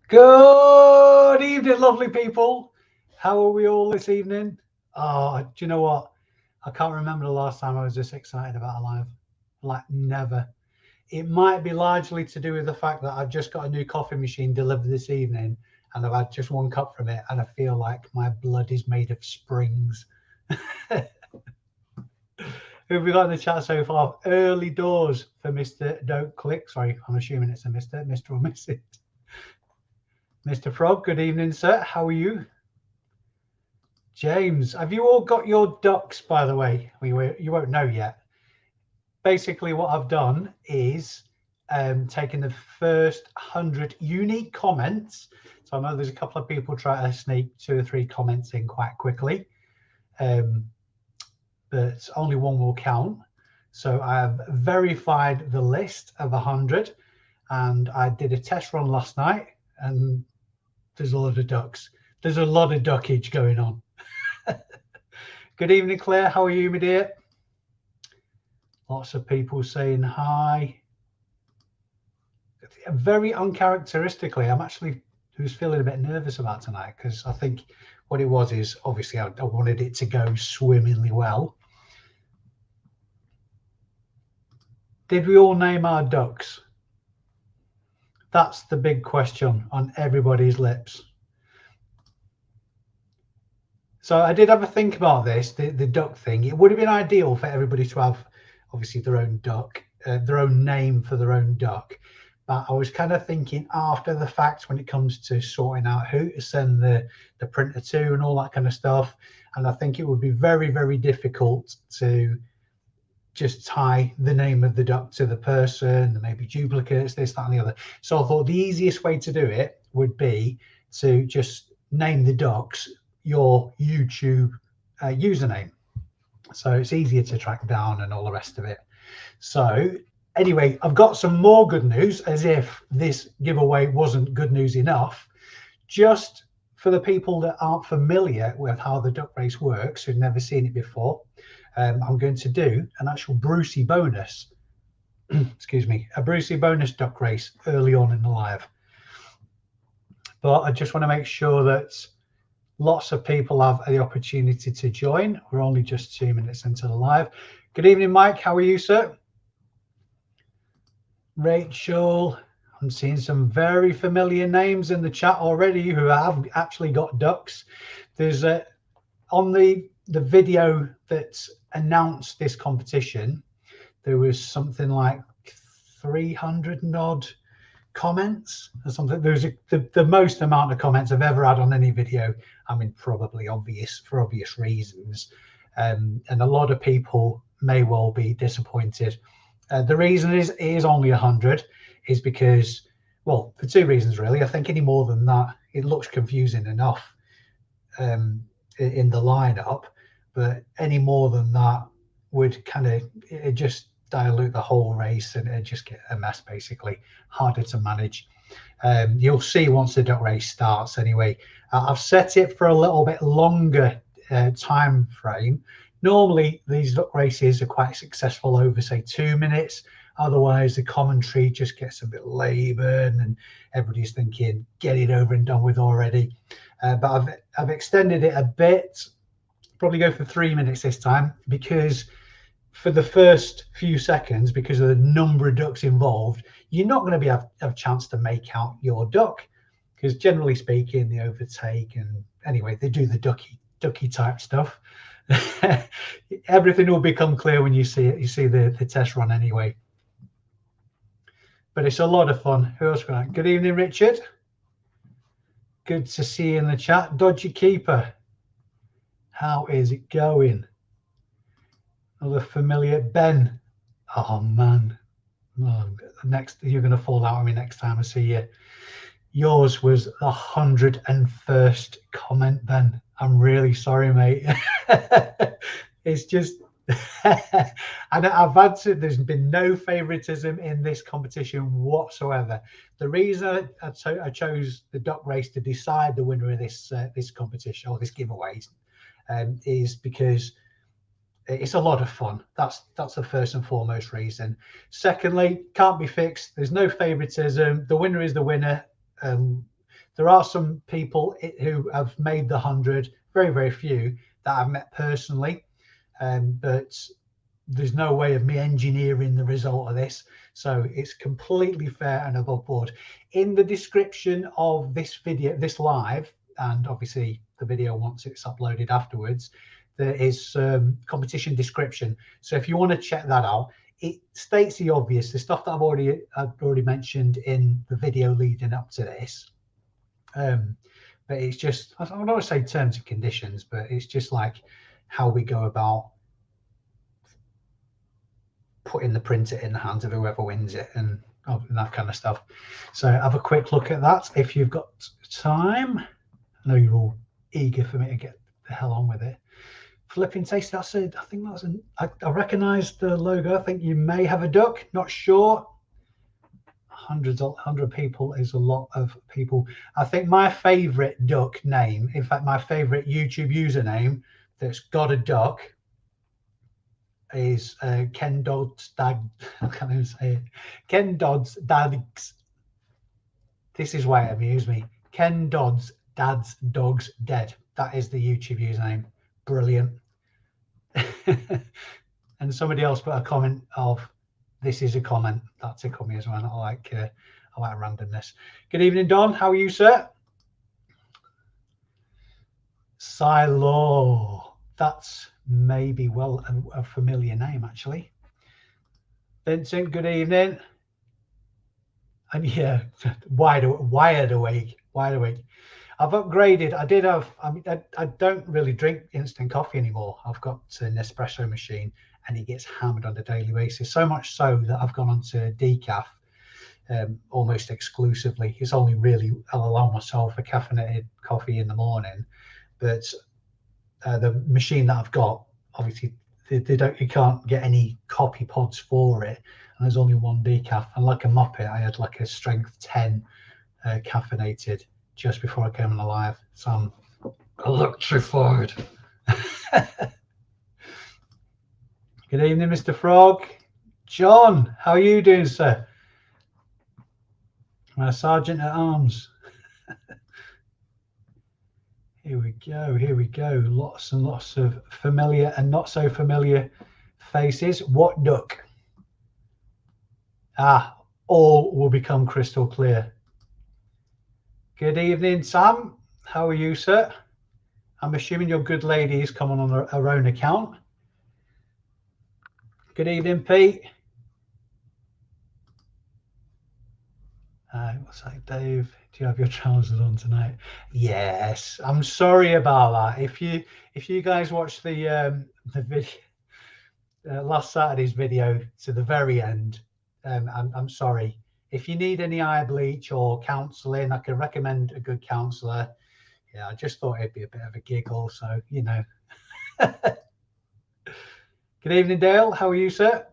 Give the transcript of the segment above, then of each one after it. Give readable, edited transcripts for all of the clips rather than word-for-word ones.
Good evening, lovely people. How are we all this evening? Oh, do you know what? I can't remember the last time I was this excited about a live. Like, never. It might be largely to do with the fact that I've just got a new coffee machine delivered this evening and I've had just one cup from it and I feel like my blood is made of springs. Who have we got in the chat so far? Early doors for Mr. Don't Click. Sorry, I'm assuming it's a Mr. or Mrs. Mr. Frog, good evening, sir. How are you? James, have you all got your ducks, by the way? You won't know yet. Basically, what I've done is taken the first 100 unique comments. So I know there's a couple of people trying to sneak 2 or 3 comments in quite quickly. But only one will count. So I've verified the list of 100 and I did a test run last night and there's a lot of ducks. There's a lot of duckage going on. Good evening, Claire. How are you, my dear? Lots of people saying hi. Very uncharacteristically, I'm actually was feeling a bit nervous about tonight because I think what it was is obviously I wanted it to go swimmingly well. Did we all name our ducks? That's the big question on everybody's lips. So I did have a think about this, the duck thing. It would have been ideal for everybody to have obviously their own duck, their own name for their own duck. But I was kind of thinking after the fact when it comes to sorting out who to send the printer to and all that kind of stuff. And I think it would be very, very difficult to just tie the name of the duck to the person, and maybe duplicates, this, that, and the other. So I thought the easiest way to do it would be to just name the ducks your YouTube username. So it's easier to track down and all the rest of it. So anyway, I've got some more good news, as if this giveaway wasn't good news enough. Just for the people that aren't familiar with how the duck race works, who've never seen it before, I'm going to do an actual Brucey bonus, excuse me, a Brucey bonus duck race early on in the live. But I just want to make sure that lots of people have the opportunity to join. We're only just 2 minutes into the live. Good evening, Mike. How are you, sir? Rachel. I'm seeing some very familiar names in the chat already who have actually got ducks. There's on the video that announced this competition, there was something like 300 and odd comments or something. There's the most amount of comments I've ever had on any video. I mean, probably for obvious reasons, and a lot of people may well be disappointed. The reason it is only 100 is because, well, for 2 reasons really. I think any more than that, it looks confusing enough in the lineup, but any more than that would kind of just dilute the whole race and it just get a mess, basically harder to manage. You'll see once the duck race starts anyway. I've set it for a little bit longer time frame. Normally these duck races are quite successful over say 2 minutes, otherwise the commentary just gets a bit laboured and everybody's thinking get it over and done with already. But I've extended it a bit, probably go for 3 minutes this time, because for the first few seconds, because of the number of ducks involved, you're not going to have a chance to make out your duck, because generally speaking they overtake, and anyway they do the ducky type stuff. Everything will become clear when you see it. You see the test run anyway, but it's a lot of fun. Who else got? Good evening, Richard. Good to see you in the chat. Dodgy Keeper, how is it going? Another familiar Ben. Oh man, oh, next you're going to fall out on me next time I see you. Yours was the 101st comment, Ben. I'm really sorry, mate. It's just and I've had to, there's been no favoritism in this competition whatsoever. The reason I chose the duck race to decide the winner of this this competition, or this giveaway, is because it's a lot of fun. That's the first and foremost reason. Secondly, can't be fixed. There's no favoritism. The winner is the winner. There are some people who have made the 100, very, very few that I've met personally, but there's no way of me engineering the result of this. So it's completely fair and above board. In the description of this video, this live, and obviously the video once it's uploaded afterwards, there is competition description. So if you want to check that out, it states the obvious, the stuff that I've already mentioned in the video leading up to this. But it's just, I don't want to say terms and conditions, but it's just like how we go about putting the printer in the hands of whoever wins it and that kind of stuff. So have a quick look at that if you've got time. I know you're all eager for me to get the hell on with it. Flipping taste, that's it. I think that's I recognize the logo. I think you may have a duck, not sure. 100 people is a lot of people. I think my favorite duck name, in fact my favorite YouTube username that's got a duck, is Ken Dodd's Dag. I can't even say it. Ken Dodd's Dad's. This is why it amused me. Ken Dodd's Dad's Dog's Dead. That is the YouTube username. Brilliant. And somebody else put a comment of, this is a comment. That tickled me as well. I like randomness. Good evening, Don. How are you, sir? Silo. That's maybe a familiar name actually. Vincent, good evening. And yeah, wide awake. I've upgraded. I don't really drink instant coffee anymore. I've got an espresso machine and it gets hammered on a daily basis, so much so that I've gone on to decaf almost exclusively. It's only really, I'll allow myself a caffeinated coffee in the morning, but the machine that I've got, obviously you can't get any copy pods for it, and there's only one decaf. And like a muppet, I had like a strength 10 caffeinated just before I came on live, so I'm electrified. Good evening, Mr. Frog. John, how are you doing, sir? My Sergeant at Arms. Here we go. Lots and lots of familiar and not so familiar faces. What duck? All will become crystal clear. Good evening, Sam. How are you, sir? I'm assuming your good lady is coming on her own account. Good evening, Pete. What's that, Dave? Do you have your trousers on tonight? Yes. I'm sorry about that. If you guys watched the video, last Saturday's video to the very end, I'm sorry. If you need any eye bleach or counselling, I can recommend a good counsellor. Yeah, I just thought it'd be a bit of a giggle, so you know. Good evening, Dale. How are you, sir?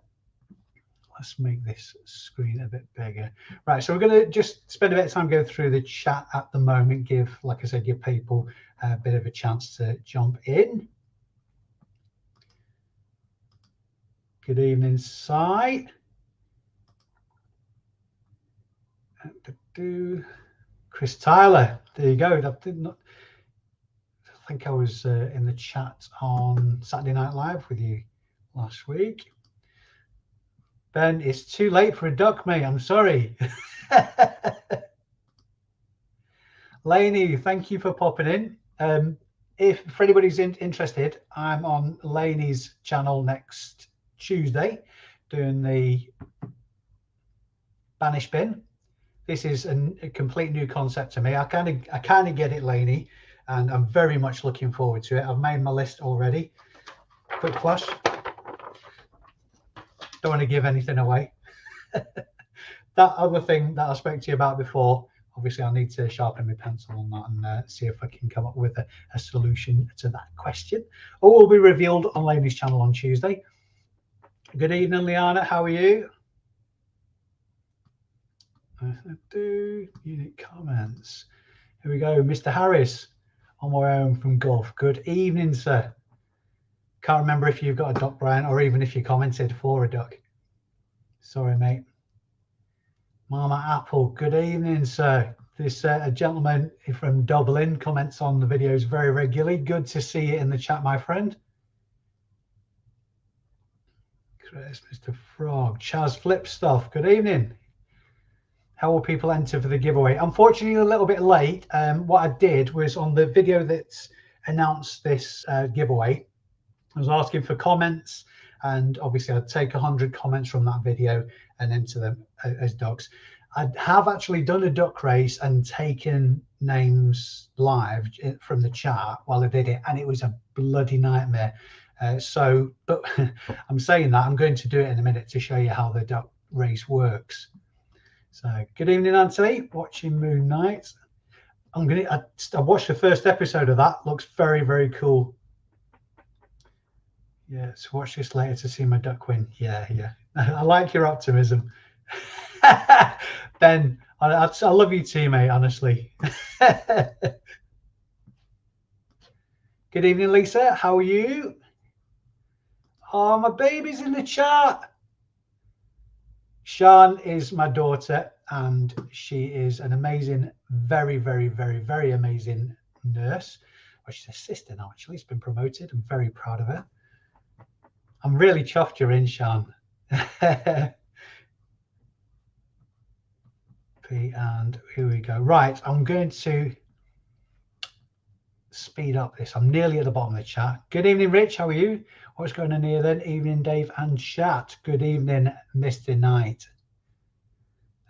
Let's make this screen a bit bigger. Right, so we're going to just spend a bit of time going through the chat at the moment. Like I said, give people a bit of a chance to jump in. Good evening, Si. Chris Tyler, there you go. I think I was in the chat on Saturday Night Live with you last week. Ben, it's too late for a duck, mate. I'm sorry. Lainey, thank you for popping in. If for anybody's interested, I'm on Lainey's channel next Tuesday doing the Banish bin. This is a complete new concept to me. I kind of get it, Lainey, and I'm very much looking forward to it. I've made my list already. Quick flash. Don't want to give anything away. That other thing that I spoke to you about before, obviously I need to sharpen my pencil on that and see if I can come up with a solution to that question. All will be revealed on Lainey's channel on Tuesday. Good evening, Liana. How are you? Unit comments. Here we go. Mr. Harris, on my own from golf. Good evening, sir. Can't remember if you've got a duck, Brian, or even if you commented for a duck. Sorry, mate. Mama Apple, good evening, sir. This a gentleman from Dublin comments on the videos very regularly. Good to see you in the chat, my friend. Chris, Mr. Frog, Chaz Flip Stuff. Good evening. How will people enter for the giveaway? Unfortunately, a little bit late. What I did was on the video that announced this giveaway, I was asking for comments, and obviously I'd take 100 comments from that video and enter them as ducks. I have actually done a duck race and taken names live from the chat while I did it, and it was a bloody nightmare. But I'm saying that I'm going to do it in a minute to show you how the duck race works. So good evening, Anthony, watching Moon Knight. I watched the first episode of that. Looks very, very cool. Yeah, so watch this later to see my duck win. Yeah. I like your optimism. Ben, I love you too, mate, honestly. Good evening, Lisa. How are you? Oh, my baby's in the chat. Sian is my daughter, and she is an amazing, very, very, very, very amazing nurse. Well, she's a sister now, actually. She's been promoted. I'm very proud of her. I'm really chuffed you're in, Sian. And here we go. Right, I'm going to speed up this. I'm nearly at the bottom of the chat. Good evening, Rich. How are you? What's going on here then? Evening, Dave and chat. Good evening, Mr. Knight.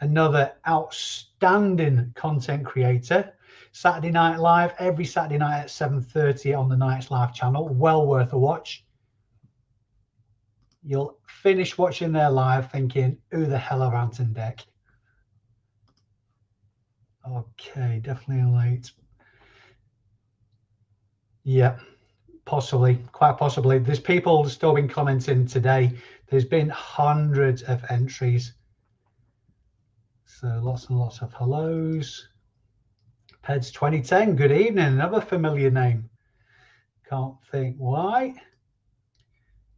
Another outstanding content creator. Saturday Night Live, every Saturday night at 7:30 on the Knights Live channel. Well worth a watch. You'll finish watching their live thinking, who the hell are Ant and Deck? Okay, definitely late. Yeah, possibly, quite possibly. There's people still been commenting today. There's been hundreds of entries. So lots and lots of hellos. Peds 2010, good evening. Another familiar name. Can't think why.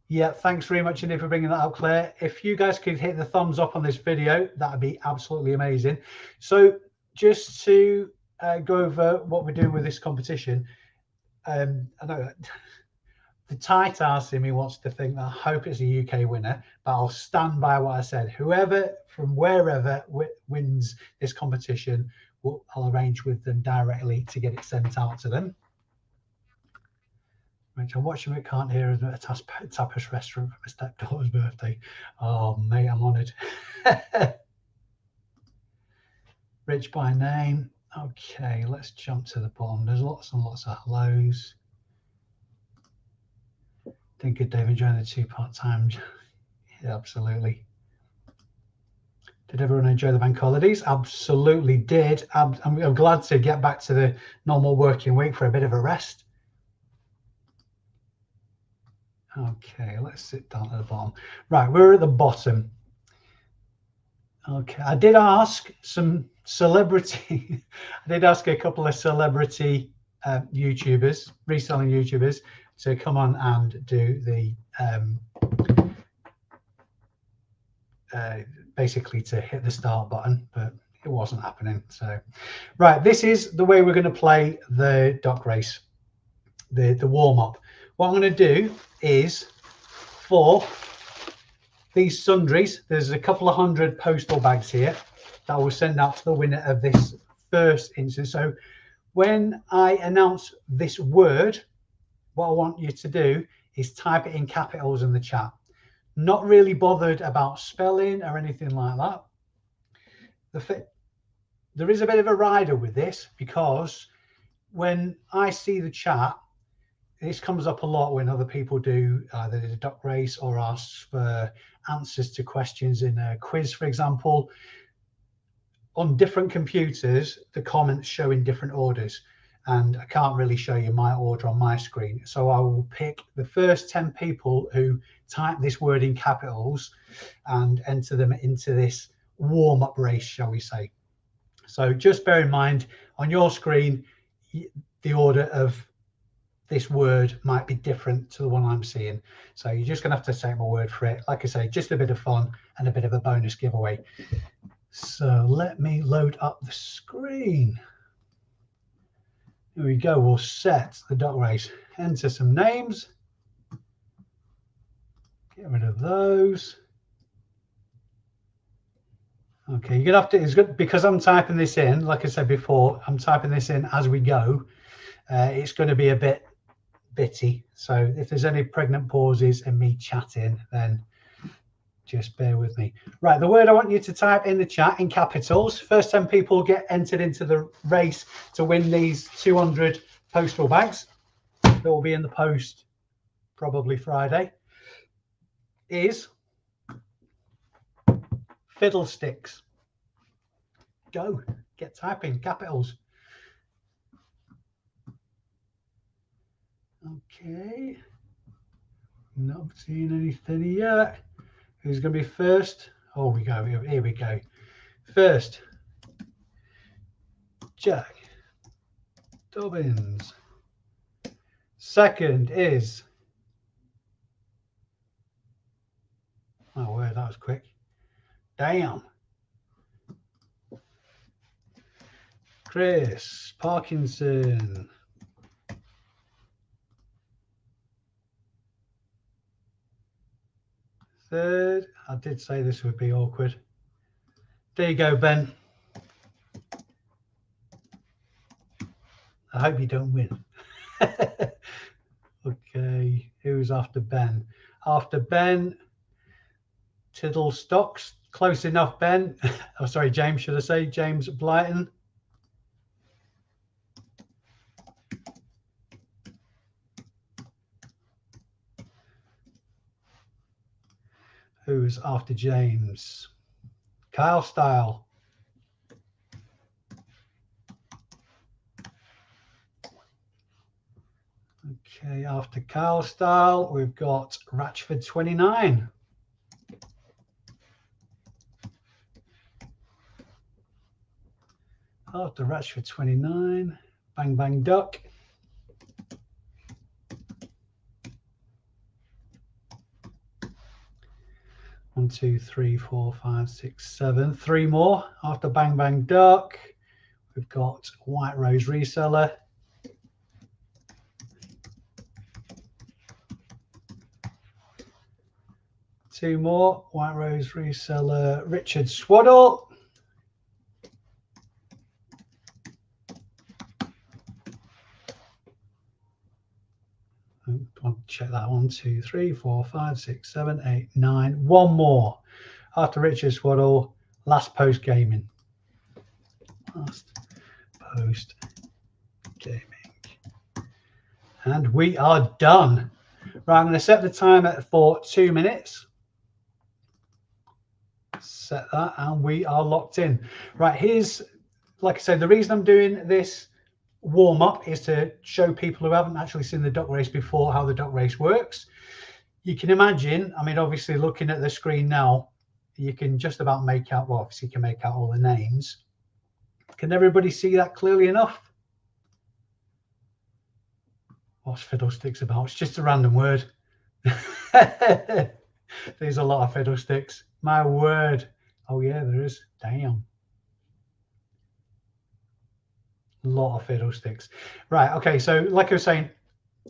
Yeah, thanks very much, Indy, for bringing that up, Claire. If you guys could hit the thumbs up on this video, that would be absolutely amazing. So just to go over what we're doing with this competition, I know the tight ass in me wants to think that I hope it's a UK winner, but I'll stand by what I said. Whoever from wherever wins this competition, I'll arrange with them directly to get it sent out to them. Which I'm watching it, can't hear at a tapas restaurant for my stepdaughter's birthday. Oh, mate, I'm honoured. Rich by name. Okay, let's jump to the bottom. There's lots and lots of hellos. Think good, Dave, enjoying the two-part time. Yeah, absolutely. Did everyone enjoy the bank holidays? Absolutely did. I'm glad to get back to the normal working week for a bit of a rest. Okay, let's sit down at the bottom. Right, we're at the bottom. Okay, I did ask some celebrity, I did ask a couple of celebrity YouTubers, reselling YouTubers, to come on and do the, basically to hit the start button, but it wasn't happening. So, right, this is the way we're going to play the duck race, the warm-up. What I'm going to do is, for these sundries, there's a couple of hundred postal bags here that I will send out to the winner of this first instance. So when I announce this word, what I want you to do is type it in capitals in the chat. Not really bothered about spelling or anything like that. There is a bit of a rider with this, because when I see the chat, this comes up a lot when other people do either the duck race or ask for answers to questions in a quiz, for example. On different computers, the comments show in different orders, and I can't really show you my order on my screen. So I will pick the first 10 people who type this word in capitals and enter them into this warm-up race, shall we say. So just bear in mind, on your screen, the order of this word might be different to the one I'm seeing. So you're just going to have to take my word for it. Like I say, just a bit of fun and a bit of a bonus giveaway. So let me load up the screen. Here we go. We'll set the duck race. Enter some names. Get rid of those. Okay, you're gonna have to, it's good because I'm typing this in, like I said before, I'm typing this in as we go. It's going to be a bit bitty. So if there's any pregnant pauses and me chatting, then just bear with me. Right, the word I want you to type in the chat in capitals. First 10 people get entered into the race to win these 200 postal bags that will be in the post probably Friday. Is fiddlesticks. Go, get typing, capitals. Okay, not seeing anything yet. Who's going to be first? Oh, we go. Here we go. First, Jack Dobbins. Second is, oh, word, that was quick. Damn. Chris Parkinson. Third, I did say this would be awkward. There you go, Ben. I hope you don't win. Okay, who's after Ben? After Ben, Tiddle Stocks. Close enough, Ben. Oh, sorry, James, should I say? James Blyton. Who's after James? Kyle Style. Okay, after Kyle Style, we've got Ratchford 29. After Ratchford 29, Bang Bang Duck. One, two, three, 4, 5, 6, 7. 3 more. After Bang Bang Duck, we've got White Rose Reseller. Two more. White Rose Reseller, Richard Swaddle. I'll check that. 1, 2, 3, 4, 5, 6, 7, 8, 9. One more. After Richard Swaddle, Last Post Gaming. Last Post Gaming. And we are done. Right, I'm going to set the timer for 2 minutes. Set that, and we are locked in. Right, here's, like I said, the reason I'm doing this warm up is to show people who haven't actually seen the duck race before how the duck race works. You can imagine, I mean, obviously looking at the screen now, you can just about make out, well, obviously you can make out all the names. Can everybody see that clearly enough? What's fiddlesticks about? It's just a random word. There's a lot of fiddlesticks. My word. Oh yeah, there is. Damn. A lot of fiddlesticks. Right, okay, so like I was saying,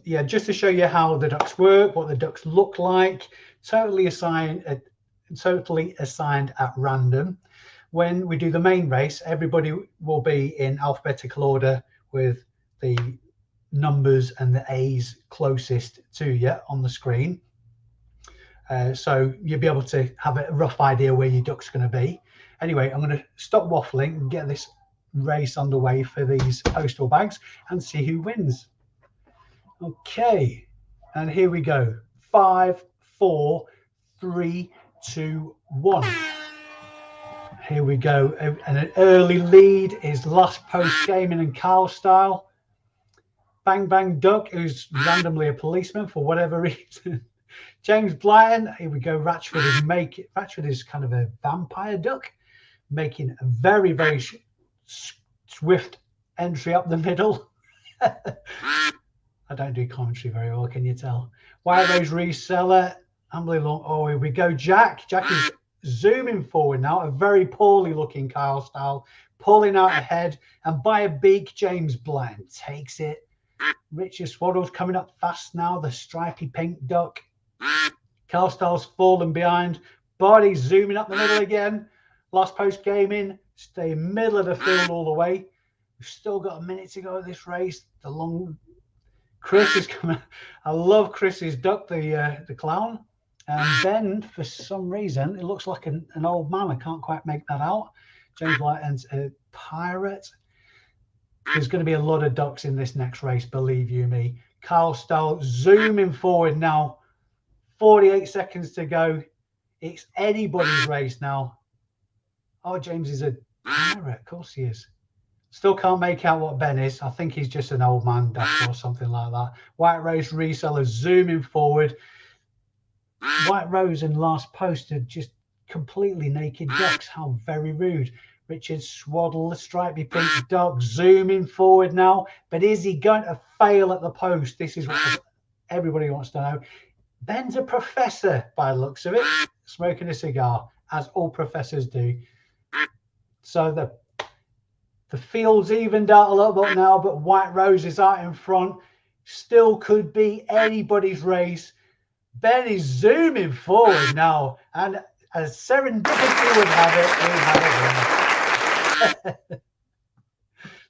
yeah, just to show you how the ducks work, what the ducks look like, totally assigned at random. When we do the main race, everybody will be in alphabetical order with the numbers and the A's closest to you on the screen. So you'll be able to have a rough idea where your duck's going to be. Anyway, I'm going to stop waffling and get this race underway for these postal bags and see who wins. Okay, and here we go. 5, 4, 3, 2, 1. Here we go. And an early lead is Last Post Gaming and Carl Style. Bang Bang Duck, who's randomly a policeman for whatever reason. James Blyton, here we go. Ratchford is kind of a vampire duck, making a very, very swift entry up the middle. I don't do commentary very well, can you tell? White Rose Reseller, Amberley Long. Oh, here we go. Jack. Jack is zooming forward now. A very poorly looking Kyle Style pulling out ahead, and by a beak, James Bland takes it. Richard Swaddle's coming up fast now, the stripy pink duck. Kyle Styles fallen behind. Barty's zooming up the middle again. Last post game in. Stay middle of the field all the way. We've still got a minute to go at this race. The long Chris is coming. I love Chris's duck, the clown. And Ben, for some reason, it looks like an old man. I can't quite make that out. James White and a pirate. There's going to be a lot of ducks in this next race, believe you me. Kyle Style zooming forward now. 48 seconds to go. It's anybody's race now. Oh, James is a pirate. Of course he is. Still can't make out what Ben is. I think he's just an old man duck or something like that. White Rose Reseller zooming forward. White Rose and Last Post are just completely naked ducks. How very rude. Richard Swaddle, the stripy pink duck, zooming forward now. But is he going to fail at the post? This is what everybody wants to know. Ben's a professor by the looks of it, smoking a cigar, as all professors do. So the field's evened out a little bit now, but White Rose is out in front. Still could be anybody's race. Ben is zooming forward now, and as serendipity would have it, we have a win.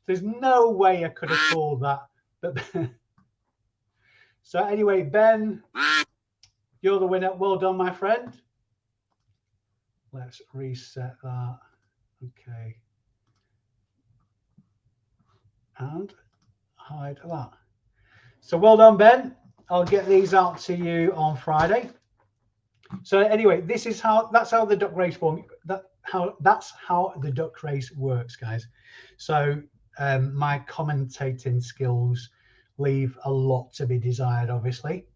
There's no way I could have called that. But so anyway, Ben, you're the winner. Well done, my friend. Let's reset that. Okay. And hide that. So well done, Ben. I'll get these out to you on Friday. So anyway, that's how the duck race that's how the duck race works, guys. So my commentating skills leave a lot to be desired, obviously.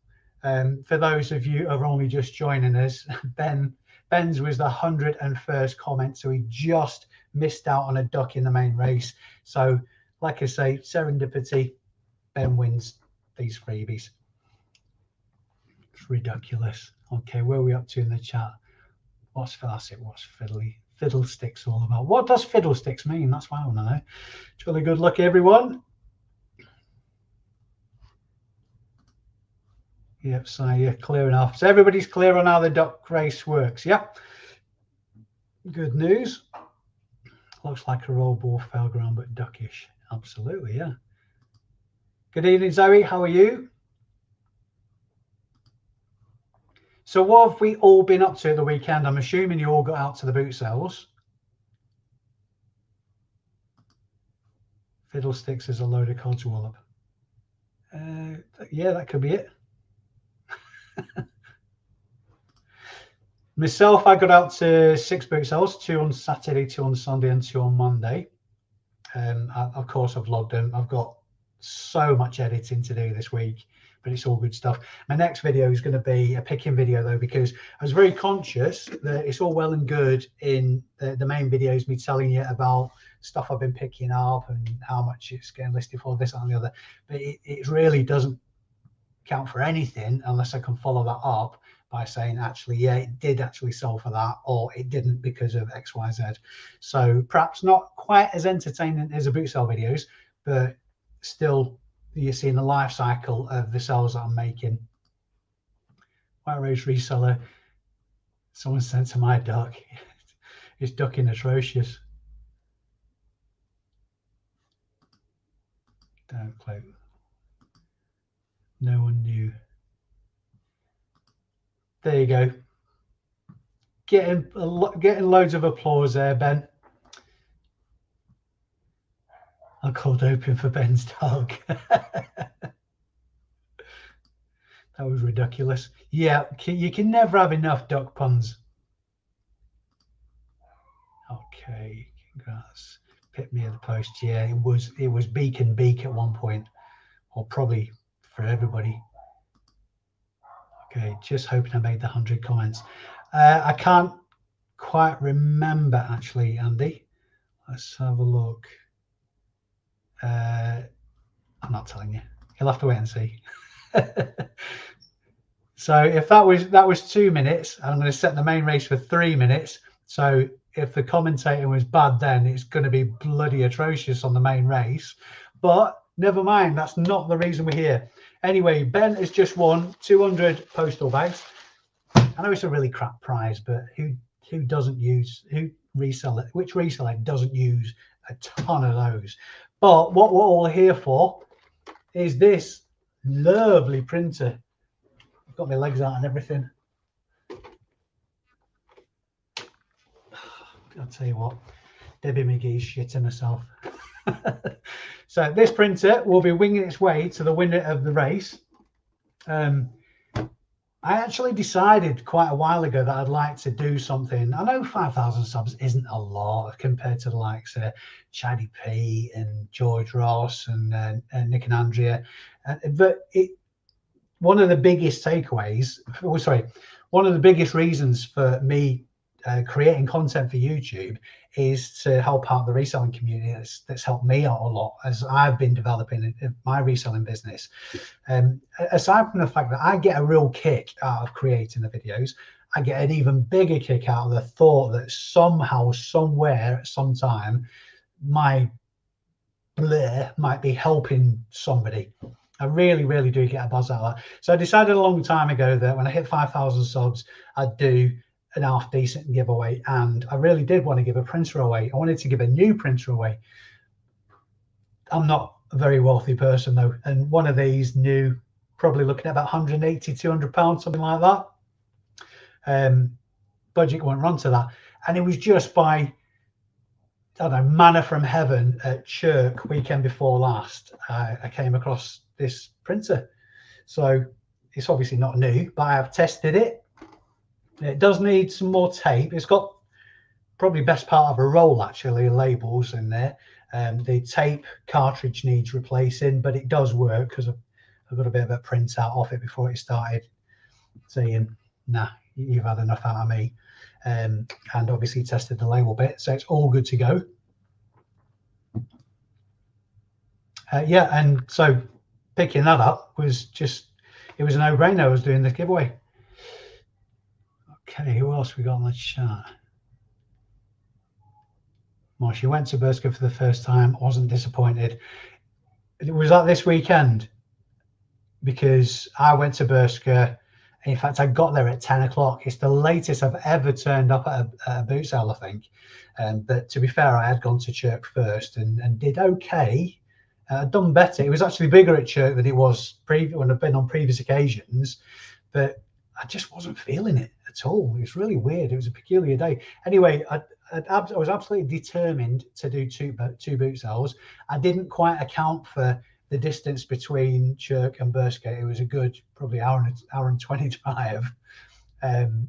For those of you who are only just joining us, Ben's was the 101st comment, so he just missed out on a duck in the main race. So like I say, serendipity, Ben wins these freebies. It's ridiculous. Okay, where are we up to in the chat? What's fiddlesticks all about? What does fiddlesticks mean? That's what I want to know. Jolly good luck, everyone. Yep, so you're clear enough. So everybody's clear on how the duck race works, yeah? Good news. Looks like a roll ball fairground, but duckish. Absolutely, yeah. Good evening, Zoe. How are you? So what have we all been up to at the weekend? I'm assuming you all got out to the boot sales. Fiddlesticks is a load of codswallop. Yeah, that could be it. Myself, I got out to 6 boot sales, 2 on Saturday, 2 on Sunday, and 2 on Monday. Of course, I've logged them. I've got so much editing to do this week, but it's all good stuff. My next video is going to be a picking video, though, because I was very conscious that it's all well and good in the main videos, me telling you about stuff I've been picking up and how much it's getting listed for, this and the other. But it really doesn't count for anything unless I can follow that up by saying, actually, yeah, it did actually sell for that, or it didn't because of X, Y, Z. So perhaps not quite as entertaining as the boot sale videos, but still you're seeing the life cycle of the sales that I'm making. White Rose Reseller, someone sent to my duck. It's ducking atrocious. Don't clue. No one knew. There you go. Getting loads of applause there, Ben. I called open for Ben's dog. That was ridiculous. Yeah, you can never have enough duck puns. Okay, congrats. Pick me at the post. Yeah, it was beak and beak at one point, or probably for everybody. Okay, just hoping I made the 100 comments. I can't quite remember, actually, Andy. Let's have a look. I'm not telling you. You'll have to wait and see. So if that was 2 minutes, I'm going to set the main race for 3 minutes. So if the commentating was bad, then it's going to be bloody atrocious on the main race. But never mind, that's not the reason we're here. Anyway, Ben has just won 200 postal bags. I know it's a really crap prize, but which reseller doesn't use a ton of those? But what we're all here for is this lovely printer. I've got my legs out and everything. I'll tell you what, Debbie McGee's shitting herself. So this printer will be winging its way to the winner of the race. I actually decided quite a while ago that I'd like to do something. I know 5,000 subs isn't a lot compared to the likes of Chaddy P and George Ross and Nick and Andrea, but one of the biggest takeaways, one of the biggest reasons for me creating content for YouTube is to help out the reselling community. That's helped me out a lot as I've been developing my reselling business. Aside from the fact that I get a real kick out of creating the videos, I get an even bigger kick out of the thought that somehow, somewhere, at some time, my blur might be helping somebody. I really, really do get a buzz out of that. So I decided a long time ago that when I hit 5,000 subs, I'd do an half decent giveaway, and I really did want to give a printer away. I wanted to give a new printer away. I'm not a very wealthy person though, and one of these new, probably looking at about 180, 200 pounds, something like that. Budget won't run to that, and it was just by, I don't know, manna from heaven at Chirk weekend before last. I came across this printer, so it's obviously not new, but I have tested it. It does need some more tape. It's got probably best part of a roll, actually, labels in there. The tape cartridge needs replacing, but it does work because I've got a bit of a print out off it before it started saying, nah, you've had enough out of me. And obviously tested the label bit, so it's all good to go. Yeah, and so picking that up was just, it was a no-brainer. I was doing the giveaway. Okay, who else we got on the chat? Well, she went to Berska for the first time, wasn't disappointed. It was like this weekend, because I went to Berska. In fact, I got there at 10 o'clock. It's the latest I've ever turned up at a boot sale, I think. But to be fair, I had gone to Chirk first and did okay. Done better. It was actually bigger at Chirk than it was when I've been on previous occasions, but I just wasn't feeling it at all. It was really weird. It was a peculiar day. Anyway, I was absolutely determined to do two boot sales. I didn't quite account for the distance between Chirk and Berska. It was a good probably hour and 20 drive. And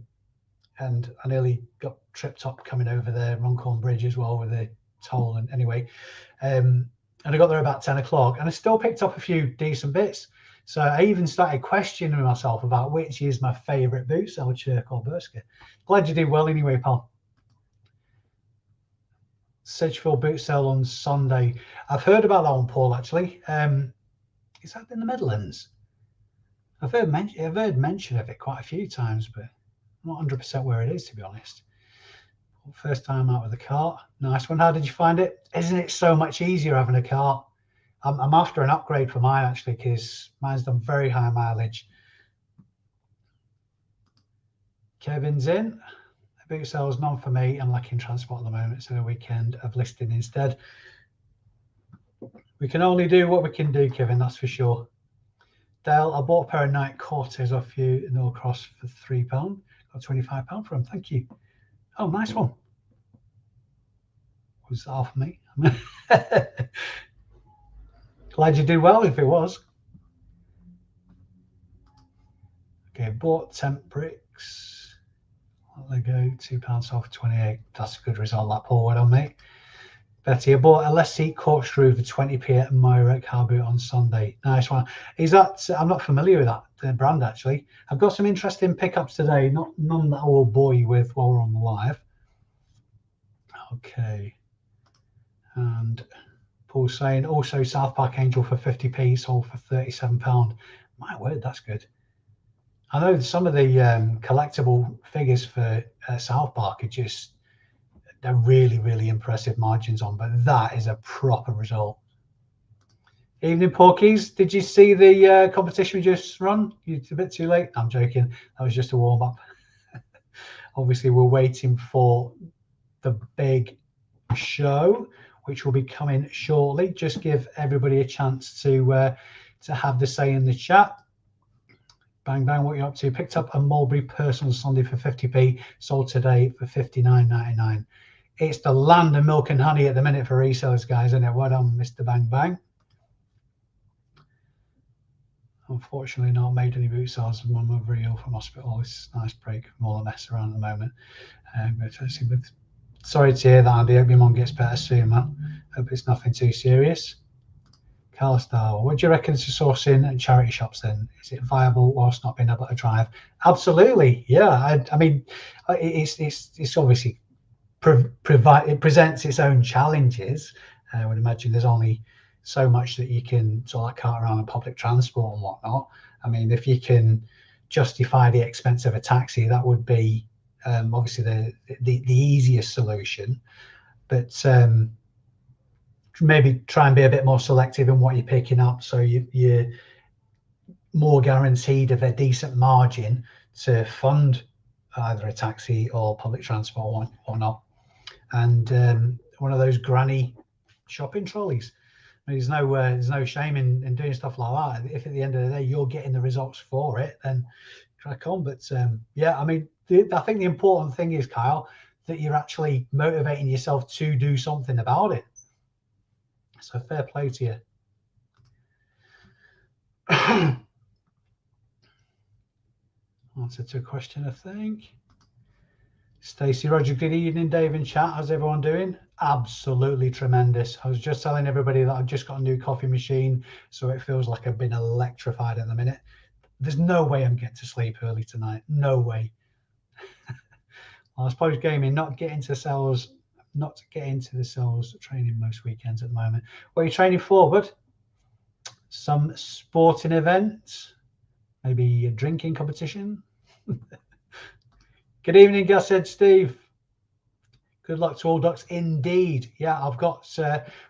I nearly got tripped up coming over the Runcorn Bridge as well with the toll. And anyway, and I got there about 10 o'clock and I still picked up a few decent bits. So I even started questioning myself about which is my favourite boot sale, Chirk or Berska. Glad you did well anyway, pal. Sedgefield boot sale on Sunday. I've heard about that one, Paul, actually. Is that in the Midlands? I've heard mention of it quite a few times, but I'm not 100% where it is, to be honest. First time out with a cart. Nice one. How did you find it? Isn't it so much easier having a cart? I'm after an upgrade for mine, actually, because mine's done very high mileage. Kevin's in. The boot sale is none for me. I'm lacking transport at the moment, so a weekend of listing instead. We can only do what we can do, Kevin, that's for sure. Dale, I bought a pair of Nike Cortez off you in Norcross for £3. Got £25 for them. Thank you. Oh, nice one. Was that all for me? Glad you did well if it was. Okay, bought temp bricks. There they go, £2 off 28. That's a good result, that Paul. Well done, mate. Betty, I bought a less seat corkscrew for 20p at Myra car boot on Sunday. Nice one. Is that, I'm not familiar with that brand, actually. I've got some interesting pickups today, none that I will bore you with while we're on the live. Okay. And Paul's saying also South Park Angel for 50p, sold for £37. My word, that's good. I know some of the collectible figures for South Park are just, they're really, really impressive margins on, but that is a proper result. Evening, Porkies. Did you see the competition we just run? It's a bit too late. I'm joking. That was just a warm up. Obviously, we're waiting for the big show, which will be coming shortly. Just give everybody a chance to have the say in the chat. Bang bang, what are you up to? Picked up a Mulberry Personal Sunday for 50p, sold today for 59.99. It's the land of milk and honey at the minute for resellers, guys, isn't it? Well done, Mr. Bang Bang. Unfortunately, not made any boot sales. My mother ill from hospital. It's a nice break from all the mess around at the moment. But sorry to hear that, Andy. Hope your mum gets better soon, man. Hope it's nothing too serious. Carl Star, what do you reckon to sourcing and charity shops then? Is it viable whilst not being able to drive? Absolutely, yeah. I mean, it's obviously it presents its own challenges. I would imagine there's only so much that you can sort of like cart around on public transport and whatnot. I mean, if you can justify the expense of a taxi, that would be obviously the easiest solution. But maybe try and be a bit more selective in what you're picking up, so you're more guaranteed of a decent margin to fund either a taxi or public transport or not. And one of those granny shopping trolleys. I mean, there's no shame in doing stuff like that. If at the end of the day you're getting the results for it, then crack on. But yeah, I mean, I think the important thing is, Kyle, that you're actually motivating yourself to do something about it. So fair play to you. Answer to a question, I think. Stacey Roger, good evening, Dave and chat. How's everyone doing? Absolutely tremendous. I was just telling everybody that I've just got a new coffee machine, so it feels like I've been electrified in the minute. There's no way I'm getting to sleep early tonight. No way. I suppose gaming, not get into the sales training most weekends at the moment. What are you training for, bud? Some sporting events? Maybe a drinking competition? Good evening, Gus, said Steve. Good luck to all ducks indeed. Yeah, I've got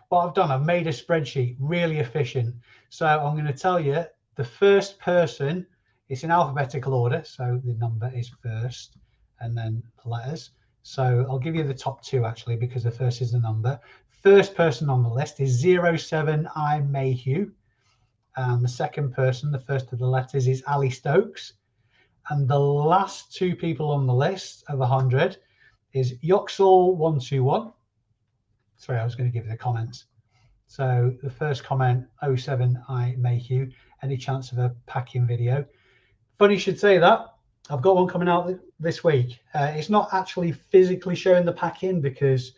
what I've done. I've made a spreadsheet, really efficient. So I'm going to tell you the first person, it's in alphabetical order. So the number is first and then the letters. So I'll give you the top two actually, because the first is the number. First person on the list is 07I Mayhew. And the second person, the first of the letters, is Allie Stokes. And the last two people on the list of 100 is Yoxall121. Sorry, I was going to give you the comments. So the first comment, 07I Mayhew. Any chance of a packing video? Funny you should say that. I've got one coming out this week. It's not actually physically showing the packing, because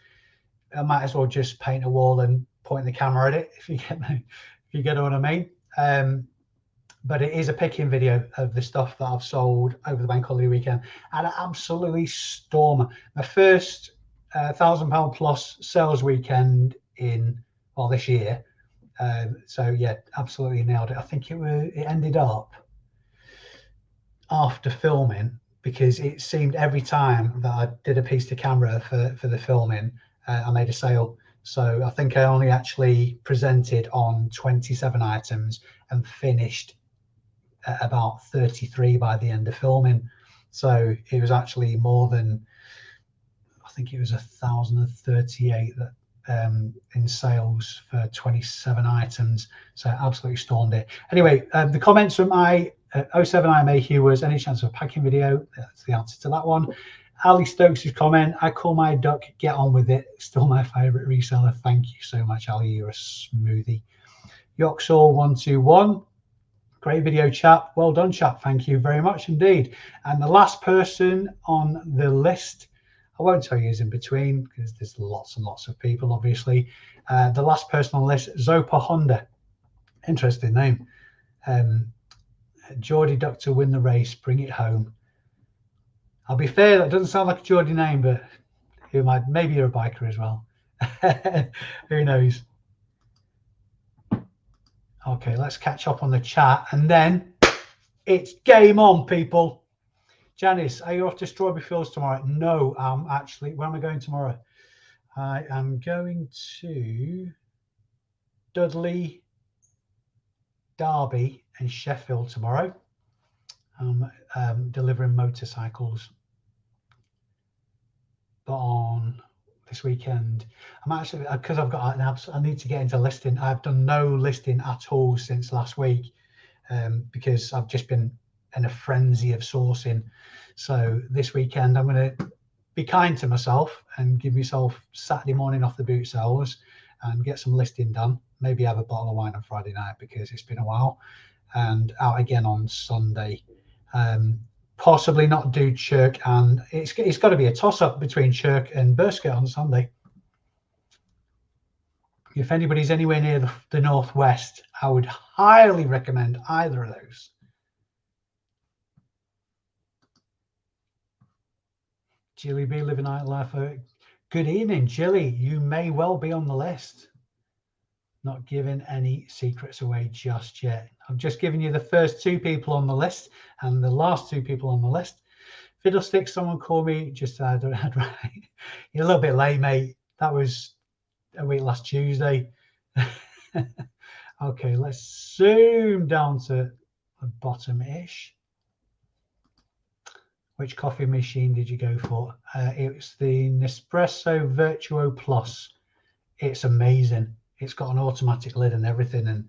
I might as well just paint a wall and point the camera at it, if you get what I mean. But it is a picking video of the stuff that I've sold over the bank holiday weekend, and absolutely storm. My first £1,000 plus sales weekend in this year. So yeah, absolutely nailed it. I think it ended up after filming, because it seemed every time that I did a piece to camera for the filming, I made a sale. So I think I only actually presented on 27 items and finished at about 33 by the end of filming. So it was actually more than, I think it was 1,038 that in sales for 27 items. So absolutely stormed it. Anyway, the comments from 07I Mayhew was, any chance of a packing video? That's the answer to that one. Allie Stokes' comment, I call my duck, get on with it. Still my favourite reseller. Thank you so much, Allie. You're a smoothie. Yoxall121. Great video, chap. Well done, chap. Thank you very much indeed. And the last person on the list, I won't tell you who's in between, because there's lots and lots of people, obviously. The last person on the list, Zopa Honda. Interesting name. Geordie Duck to win the race, bring it home. I'll be fair, that doesn't sound like a Geordie name, but maybe you're a biker as well. Who knows? Okay, let's catch up on the chat, and then It's game on, people. Janice, are you off to Strawberry Fields tomorrow? No, actually, where am I going tomorrow? I am going to Dudley, Derby and Sheffield tomorrow. I'm delivering motorcycles. But on this weekend, I'm actually, because I've got I need to get into listing. I've done no listing at all since last week, because I've just been in a frenzy of sourcing. So this weekend I'm going to be kind to myself and give myself Saturday morning off the boot sales and get some listing done. Maybe have a bottle of wine on Friday night because it's been a while, and out again on Sunday. Possibly not do Chirk, and it's got to be a toss-up between Chirk and Burskett on Sunday. If anybody's anywhere near the northwest, I would highly recommend either of those. Jilly B, living nightlife. Good evening, Jilly. You may well be on the list. Not giving any secrets away just yet. I've just given you the first 2 people on the list and the last 2 people on the list. Fiddlesticks, someone called me just right. You're a little bit late, mate. That was a week last Tuesday. Okay, let's zoom down to the bottom-ish. Which coffee machine did you go for? It was the Nespresso Virtuo Plus. It's amazing. It's got an automatic lid and everything, and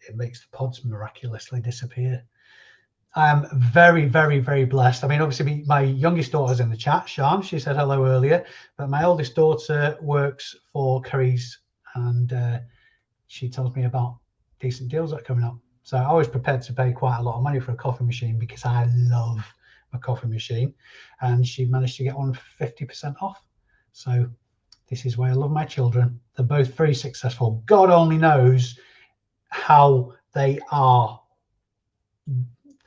it makes the pods miraculously disappear. I am very, very, very blessed. I mean, obviously, my youngest daughter's in the chat, Sean. She said hello earlier, but my oldest daughter works for Currys, and she tells me about decent deals that are coming up. So I was prepared to pay quite a lot of money for a coffee machine because I love a coffee machine, and she managed to get one 50% off. So this is why I love my children. They're both very successful. God only knows how they are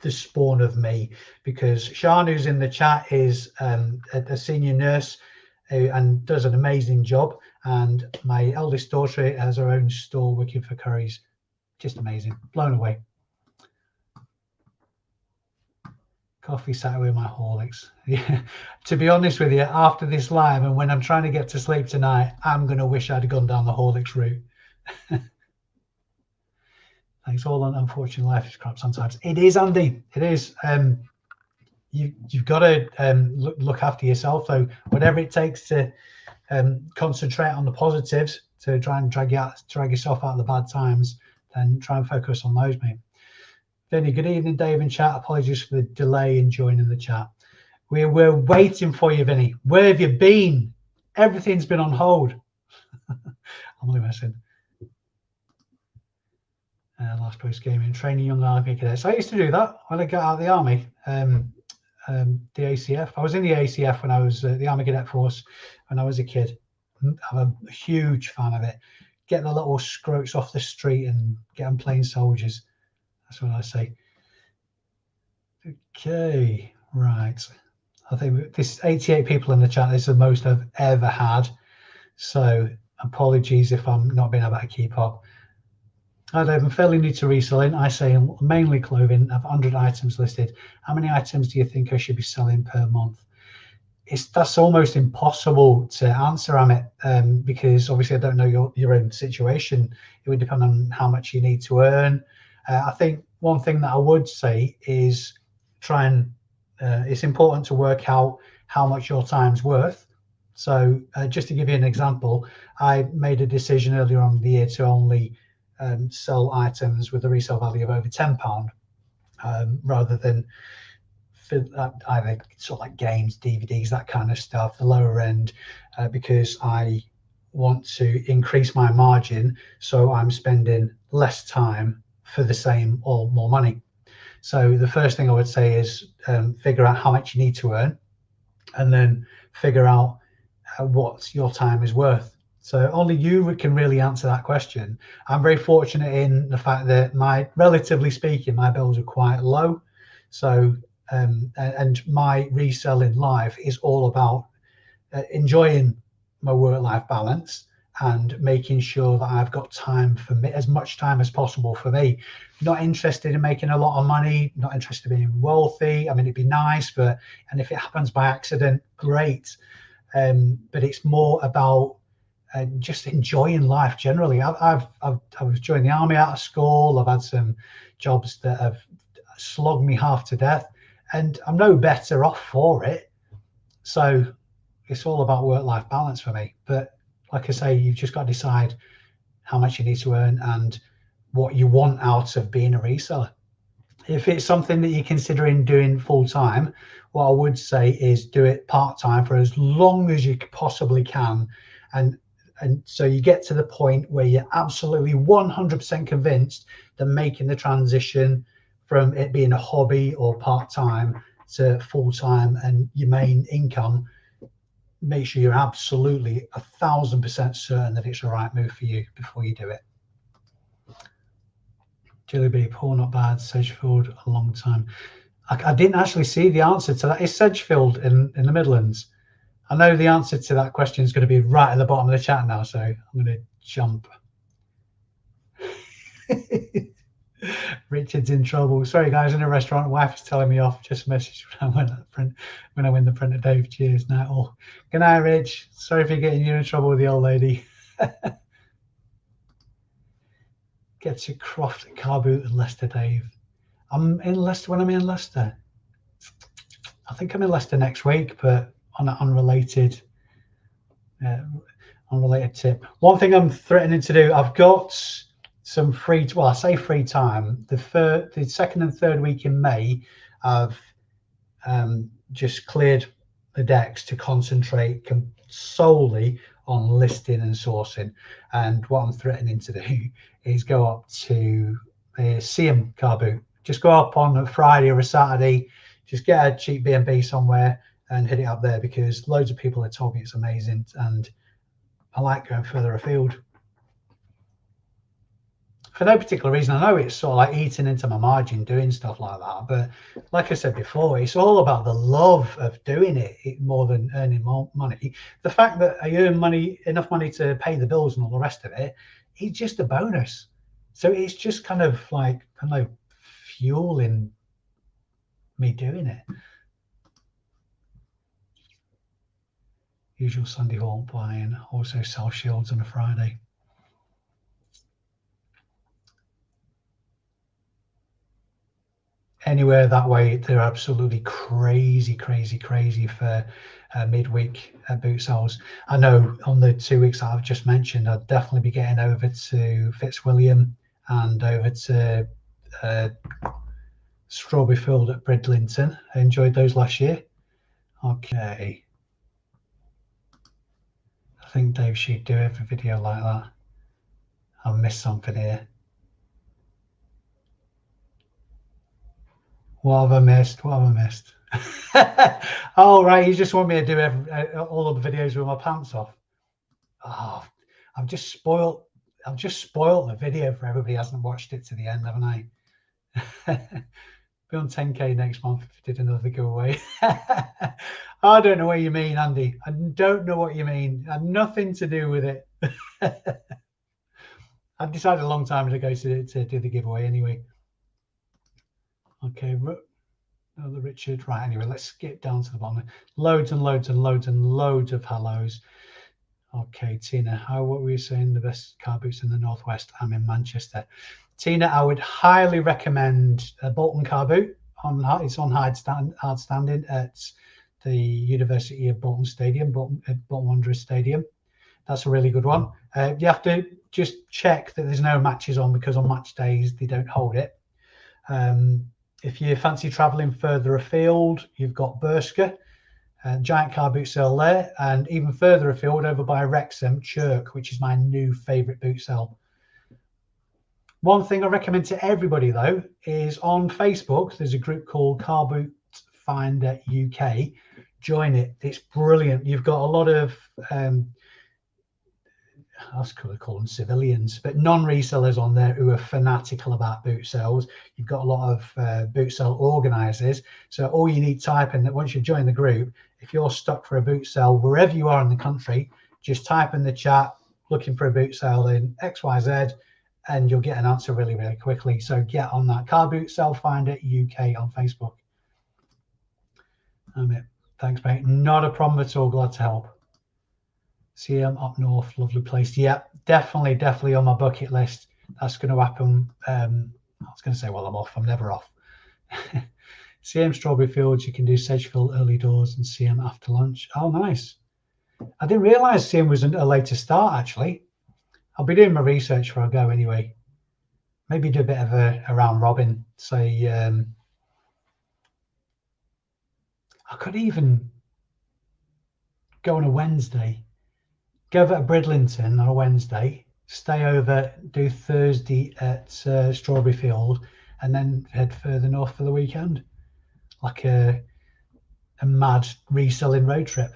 the spawn of me, because Sean, who's in the chat, is a senior nurse and does an amazing job. And my eldest daughter has her own store working for Currys. Just amazing. Blown away. Coffee sat away my Horlicks. Yeah. To be honest with you, after this live and when I'm trying to get to sleep tonight, I'm going to wish I'd gone down the Horlicks route. Thanks. All unfortunate life is crap sometimes. It is, Andy. It is. You've got to look after yourself, though. Whatever it takes to concentrate on the positives, to try and drag yourself out of the bad times, then try and focus on those, mate. Vinny, good evening, Dave and chat. Apologies for the delay in joining the chat. We're waiting for you, Vinny. Where have you been? Everything's been on hold. I'm only messing. Last post gaming, training young army cadets. I used to do that when I got out of the army. The ACF. I was in the ACF when I was the Army Cadet Force when I was a kid. I'm a huge fan of it. Get the little scroats off the street and get them playing soldiers. That's what I say. Okay, right. I think this 88 people in the chat is the most I've ever had. So apologies if I'm not being able to keep up. Hi Dave, I'm fairly new to reselling. I sell mainly clothing. I have 100 items listed. How many items do you think I should be selling per month? That's almost impossible to answer, Amit, because obviously I don't know your own situation. It would depend on how much you need to earn. I think one thing that I would say is try and it's important to work out how much your time's worth. So just to give you an example, I made a decision earlier on in the year to only sell items with a resale value of over £10 rather than either sort of like games, DVDs, that kind of stuff, the lower end, because I want to increase my margin, so I'm spending less time for the same or more money. So the first thing I would say is figure out how much you need to earn, and then figure out what your time is worth. So only you can really answer that question. I'm very fortunate in the fact that relatively speaking, my bills are quite low. So and my reselling life is all about enjoying my work-life balance and making sure that I've got time for me, as much time as possible for me. Not interested in making a lot of money, not interested in being wealthy. I mean, it'd be nice, but, and if it happens by accident, great. But it's more about just enjoying life generally. I was joining the army out of school. I've had some jobs that have slogged me half to death, and I'm no better off for it. So it's all about work-life balance for me. But like I say, you've just got to decide how much you need to earn and what you want out of being a reseller. If it's something that you're considering doing full-time, what I would say is do it part-time for as long as you possibly can. And so you get to the point where you're absolutely 100% convinced that making the transition from it being a hobby or part-time to full-time and your main income, make sure you're absolutely 1,000% certain that it's the right move for you before you do it. Jelly Bee, poor, not bad. Sedgefield, a long time. I didn't actually see the answer to that. Is Sedgefield in the Midlands? I know the answer to that question is going to be right at the bottom of the chat now, so I'm going to jump. Richard's in trouble. Sorry, guys, in a restaurant. Wife is telling me off. Just message when I win the printer. Dave, cheers. Night all. Good night, Rich. Sorry for getting you in trouble with the old lady. Get to Croft car boot and Leicester, Dave. I'm in Leicester when I'm in Leicester. I think I'm in Leicester next week, but on an unrelated tip. One thing I'm threatening to do, I've got some free, well, I say free time. The second and third week in May, I've just cleared the decks to concentrate solely on listing and sourcing. And what I'm threatening to do is go up to the CM car boot. Just go up on a Friday or a Saturday, just get a cheap B&B somewhere and hit it up there, because loads of people have told me it's amazing and I like going further afield. For no particular reason. I know it's sort of like eating into my margin doing stuff like that, but like I said before, it's all about the love of doing it more than earning more money. The fact that I earn enough money to pay the bills and all the rest of it, it's just a bonus. So it's just kind of fueling me doing it. Usual Sunday haul buying, also sell shields on a Friday. Anywhere that way, they're absolutely crazy for midweek boot sales. I know on the 2 weeks that I've just mentioned, I'd definitely be getting over to Fitzwilliam and over to Strawberry Field at Bridlington. I enjoyed those last year. Okay. I think Dave should do every video like that. I've missed something here. What have I missed? Oh, right. You just want me to do all of the videos with my pants off. Oh, I've just spoiled the video for everybody who hasn't watched it to the end, haven't I? Be on 10K next month if I did another giveaway. I don't know what you mean, Andy. I don't know what you mean. I had nothing to do with it. I decided a long time ago to do the giveaway anyway. Okay, the Richard. Right, anyway, let's skip down to the bottom. Loads and loads of hellos. Okay, Tina, what were you saying? The best car boots in the Northwest? I'm in Manchester. Tina, I would highly recommend a Bolton car boot. It's on hard standing at the University of Bolton Stadium, Bolton Wanderers Stadium. That's a really good one. You have to just check that there's no matches on, because on match days they don't hold it. If you fancy travelling further afield, you've got Bershka, giant car boot sale there, and even further afield over by Wrexham, Chirk, which is my new favourite boot sale. One thing I recommend to everybody though is on Facebook, there's a group called Car Boot Finder UK. Join it. It's brilliant. You've got a lot of I was going to call them civilians, but non-resellers on there who are fanatical about boot sales. You've got a lot of boot sale organisers. So all you need to type in that once you've joined the group, if you're stuck for a boot sale, wherever you are in the country, just type in the chat, looking for a boot sale in XYZ, and you'll get an answer really, really quickly. So get on that. Car Boot Sale Finder UK on Facebook. Thanks, mate. Not a problem at all. Glad to help. See them up north. Lovely place. Yeah, definitely on my bucket list. That's going to happen. I was going to say, well, I'm off. I'm never off. CM Strawberry Fields. You can do Sedgefield early doors and CM after lunch. Oh, nice. I didn't realise CM was a later start, actually. I'll be doing my research before I go anyway. Maybe do a bit of a round robin. Say, I could even go on a Wednesday. Go over to Bridlington on a Wednesday, stay over, do Thursday at Strawberry Field, and then head further north for the weekend. Like a mad reselling road trip.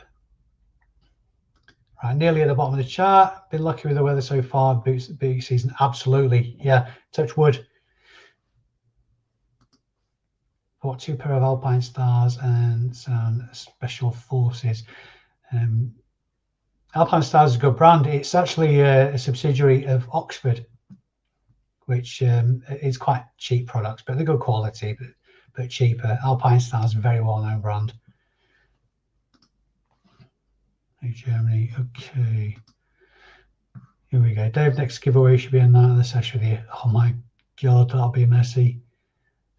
Right, nearly at the bottom of the chart. Been lucky with the weather so far. Boot season, absolutely. Yeah, touch wood. Bought 2 pair of Alpine Stars and some Special Forces. Alpine Stars is a good brand. It's actually a subsidiary of Oxford, which is quite cheap products, but they're good quality, but cheaper. Alpine Stars is a very well-known brand. Hey, Germany. Okay. Here we go. Dave, next giveaway should be in the session with you. Oh my God, that'll be messy.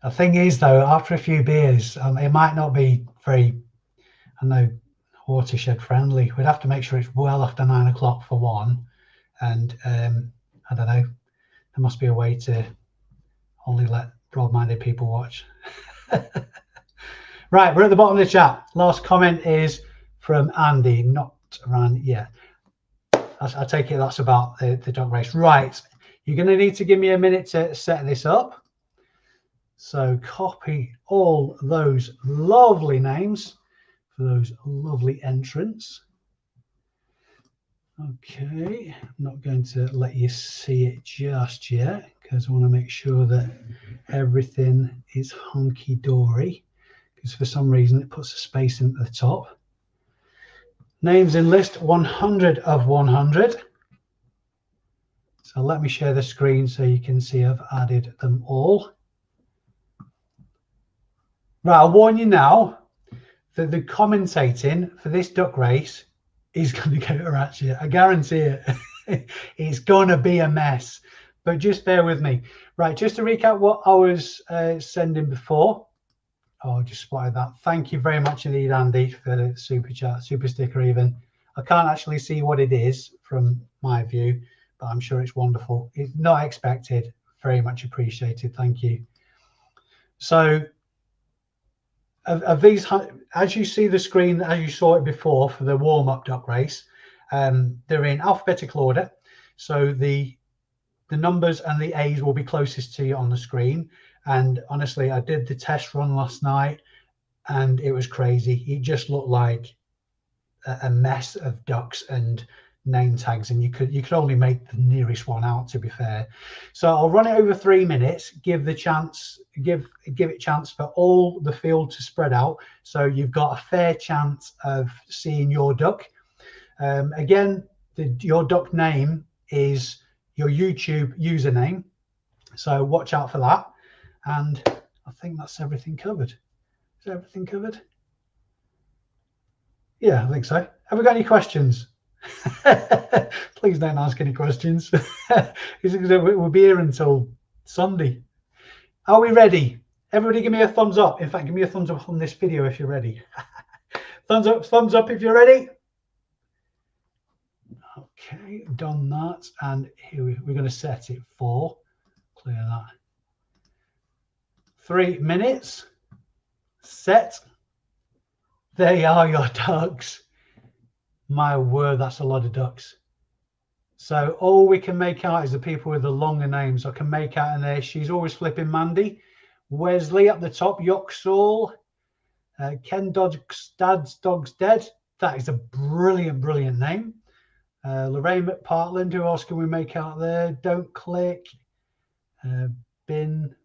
The thing is, though, after a few beers, it might not be very, I know, watershed friendly. We'd have to make sure it's well after 9 o'clock for one, and I don't know, there must be a way to only let broad-minded people watch. Right, we're at the bottom of the chat. Last comment is from Andy, not around yet. I take it that's about the dog race. Right, you're going to need to give me a minute to set this up. So copy all those lovely names for those lovely entrants. Okay, I'm not going to let you see it just yet because I want to make sure that everything is hunky-dory, because for some reason it puts a space in at the top. Names in list 100 of 100. So let me share the screen so you can see I've added them all. Right, I'll warn you now that the commentating for this duck race is going to go to Archie. I guarantee it. It's going to be a mess, but just bear with me. Right, just to recap what I was sending before. Oh, I just spotted that. Thank you very much indeed, Andy, for the super chat, super sticker even. I can't actually see what it is from my view, but I'm sure it's wonderful. It's not expected. Very much appreciated. Thank you. So, of these, as you see the screen, as you saw it before for the warm-up duck race, they're in alphabetical order. So the numbers and the A's will be closest to you on the screen. And honestly, I did the test run last night and it was crazy. It just looked like a mess of ducks and name tags, and you could only make the nearest one out, to be fair. So I'll run it over 3 minutes, give it chance for all the field to spread out, so you've got a fair chance of seeing your duck. Again, your duck name is your YouTube username, so watch out for that. And I think that's everything covered. Is everything covered? Yeah, I think so. Have we got any questions? Please don't ask any questions. We'll be here until Sunday. Are we ready? Everybody give me a thumbs up. In fact, give me a thumbs up on this video if you're ready. thumbs up if you're ready. Okay, done that. And here we're going to set it for, clear that, 3 minutes. Set. There are your ducks. My word, that's a lot of ducks. So all we can make out is the people with the longer names. I can make out in there. She's always flipping Mandy. Wesley up the top. Yoxall. Ken Dodge's dad's dog's dead. That is a brilliant, brilliant name. Lorraine McPartland. Who else can we make out there? Don't Click. Bin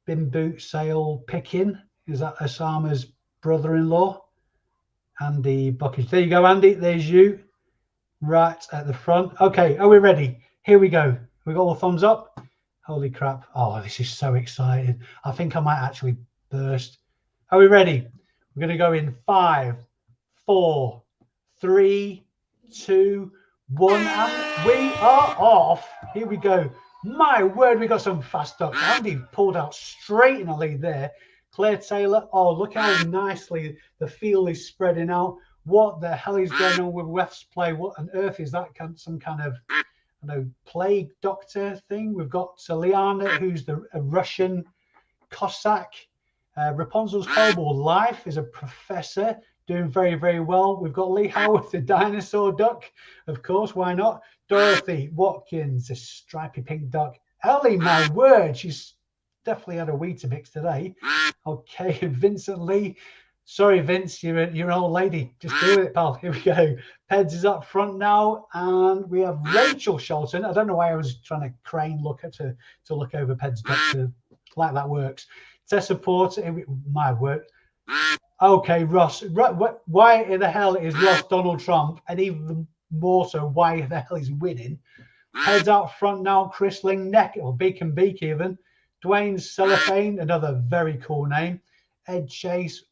Boot Sale Pickin. Is that Osama's brother-in-law? Andy Buckingham. There you go, Andy. There's you. right at the front. Okay, are we ready? Here we go. We got all thumbs up. Holy crap. Oh, this is so exciting. I think I might actually burst. Are we ready? We're going to go in 5, 4, 3, 2, 1, and we are off. Here we go. My word, we got some fast ducks. Andy pulled out straight in a lead there. Claire Taylor, oh, look how nicely the field is spreading out. What the hell is going on with Wef's play? What on earth is that? Some kind of, I don't know, plague doctor thing? We've got Liana, who's a Russian Cossack. Rapunzel's Horrible Life is a professor doing very, very well. We've got Lee Howard, the dinosaur duck. Of course, why not? Dorothy Watkins, a stripy pink duck. Ellie, my word, she's definitely had a Weetabix today. Okay, Vincent Lee. Sorry, Vince, you're an old lady. Just deal with it, pal. Here we go. Peds is up front now, and we have Rachel Shelton. I don't know why I was trying to crane look at to look over Peds duck to like that works. Tessa Porter, my word. Okay, Ross. Why in the hell is Ross Donald Trump? And even more so, why the hell is winning? Heads out front now. Chris Ling, neck or Beacon Beak even. Dwayne Cellophane, another very cool name. Ed Chase,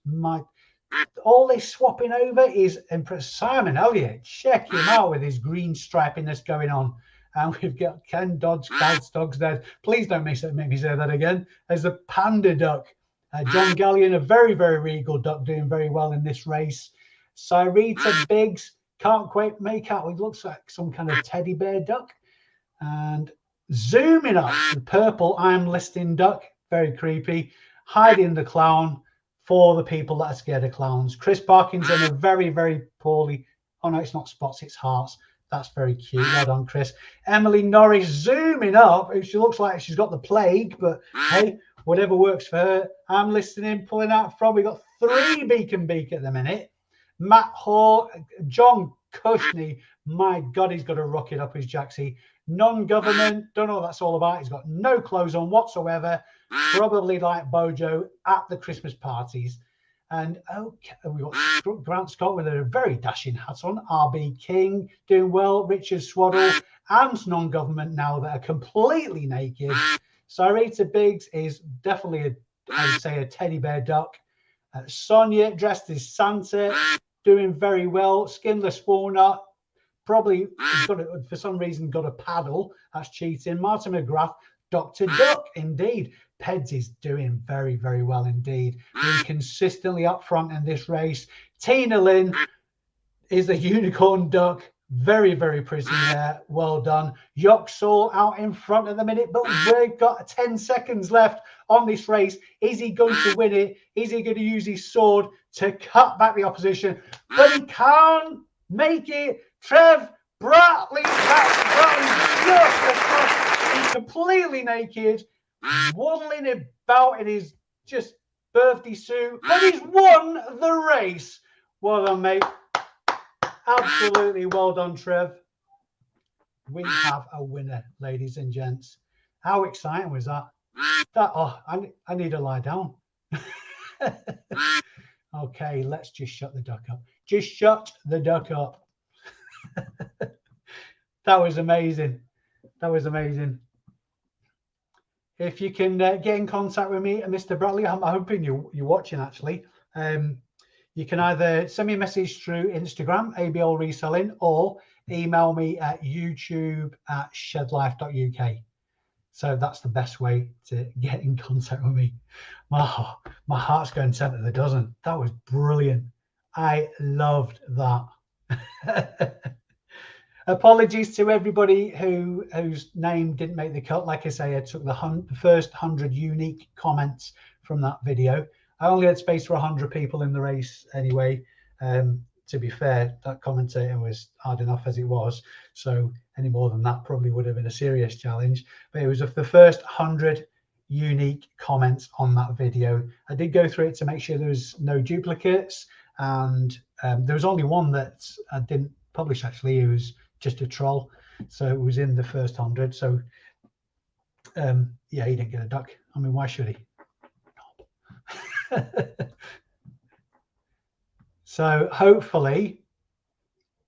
all this swapping over is impressive. Simon Elliott, check him out with his green stripiness going on. And we've got Ken Dodds there. Please don't make me say that again. There's the panda duck. John Gallion, a very, very regal duck, doing very well in this race. Cyrita Biggs, can't quite make out. It looks like some kind of teddy bear duck. And zooming up, the purple I'm listing duck, very creepy. Hiding the clown for the people that are scared of clowns. Chris Parkinson, a very, very poorly. Oh no, it's not spots, it's hearts. That's very cute. Well done, Chris. Emily Norris zooming up. She looks like she's got the plague, but hey, whatever works for her. I'm listening, pulling out from. We got 3 Beacon Beak at the minute. Matt Hall, John Cushney. My God, he's got a rocket up his jacksie. Non-government, don't know what that's all about. He's got no clothes on whatsoever. Probably like Bojo at the Christmas parties. And okay, we've got Grant Scott with a very dashing hat on. RB King doing well. Richard Swaddle and non-government now that are completely naked. Sarita Biggs is definitely, I would say, a teddy bear duck. Sonia dressed as Santa, doing very well. Skinless Walnut, probably for some reason got a paddle. That's cheating. Martin McGrath, Dr. Duck, indeed. Peds is doing very, very well indeed. Being consistently up front in this race. Tina Lynn is a unicorn duck. Very, very pretty there. Well done. Yoxall out in front at the minute, but we've got 10 seconds left on this race. Is he going to win it? Is he going to use his sword to cut back the opposition? But he can't make it. Trev Bratley, that's just across. He's completely naked, waddling about in his just birthday suit, but he's won the race. Well done, mate. Absolutely well done, Trev. We have a winner, ladies and gents. How exciting was that? I need to lie down. Okay, let's just shut the duck up. Just shut the duck up. That was amazing. That was amazing. If you can get in contact with me, Mr. Bratley, I'm hoping you're watching actually. You can either send me a message through Instagram, ABL Reselling, or email me at youtube@shedlife.uk. So that's the best way to get in contact with me. My heart's going 10 to the dozen. That was brilliant. I loved that. Apologies to everybody whose name didn't make the cut. Like I say, I took the first 100 unique comments from that video. I only had space for 100 people in the race anyway. To be fair, that commentator was hard enough as it was. So any more than that probably would have been a serious challenge. But it was the first 100 unique comments on that video. I did go through it to make sure there was no duplicates. And there was only one that I didn't publish, actually. It was just a troll. So it was in the first 100. So, yeah, he didn't get a duck. I mean, why should he? So hopefully